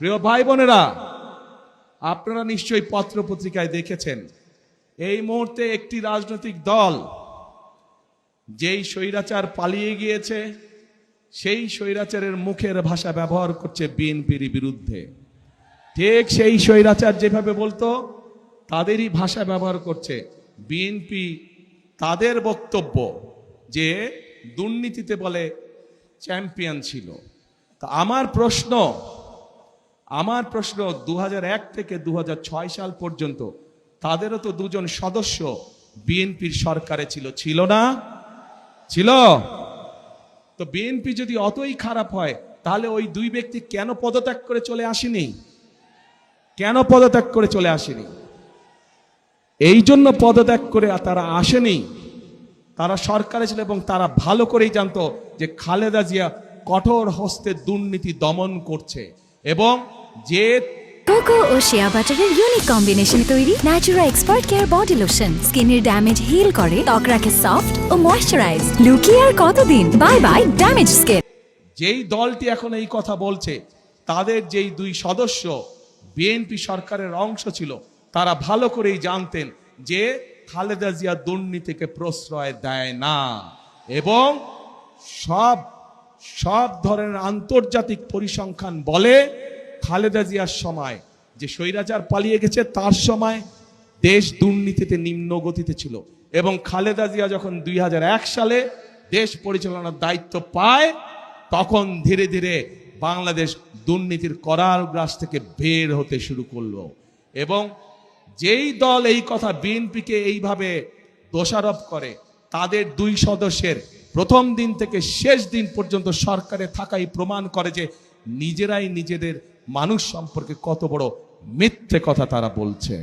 প্রিয় ভাই বোনেরা, আপনারা নিশ্চয়ই পত্র পত্রিকায় দেখেছেন এই মুহূর্তে একটি রাজনৈতিক দল যেই স্বৈরাচার পালিয়ে গিয়েছে সেই স্বৈরাচারের মুখের ভাষা ব্যবহার করছে বিএনপির বিরুদ্ধে। ঠিক সেই স্বৈরাচার যেভাবে বলতো তাদেরই ভাষা ব্যবহার করছে বিএনপি। তাদের বক্তব্য যে দুর্নীতিতে বলে চ্যাম্পিয়ন ছিল। তা আমার প্রশ্ন 2001 থেকে 2006 সাল পর্যন্ত তাদেরও তো দুজন সদস্য বিএনপির সরকারে ছিল না? ছিল। তো বিএনপি যদি অতই খারাপ হয় তাহলে ওই দুই ব্যক্তি কেন পদত্যাগ করে চলে আসেনি? এই জন্য পদত্যাগ করে তারা আসেনি। তারা সরকারে ছিল এবং তারা ভালো করেই জানতো যে খালেদা জিয়া কঠোর হস্তে দুর্নীতি দমন করছে এবং যে কোকো ও শিয়া বাটারের ইউনিক কম্বিনেশনে তৈরি Natura expert care body lotion স্কিনের ড্যামেজ হিল করে, ত্বক রাখে সফট ও ময়েশ্চারাইজ। লুকিয়ে আর কতদিন? Bye bye damage skin. যেই দলটি এখন এই কথা বলছে তাদের যেই দুই সদস্য বিএনপি সরকারের অংশ ছিল তারা ভালো করেই জানতেন যে খালেদা জিয়া দুর্নীতিকে প্রশ্রয় দেয় না এবং সব ধরনের আন্তর্জাতিক পরিসংখ্যান বলে খালেদা জিয়ার সময় যে স্বৈরাচার পালিয়ে গেছে তার সময় দেশ দুর্নীতিতে নিম্ন গতিতে ছিল এবং খালেদা জিয়া যখন 2001 সালে দেশ পরিচালনার দায়িত্ব পায় তখন ধীরে ধীরে বাংলাদেশ দুর্নীতির করাল গ্রাস থেকে বের হতে শুরু করলো। এবং যেই দল এই কথা বিএনপিকে এইভাবে দোষারোপ করে তাদের দুই সদস্যের প্রথম দিন থেকে শেষ দিন পর্যন্ত সরকারে থাকাই প্রমাণ করে যে নিজেরাই নিজেদের মানুষ সম্পর্কে কত বড় মিথ্যে কথা তারা বলছে।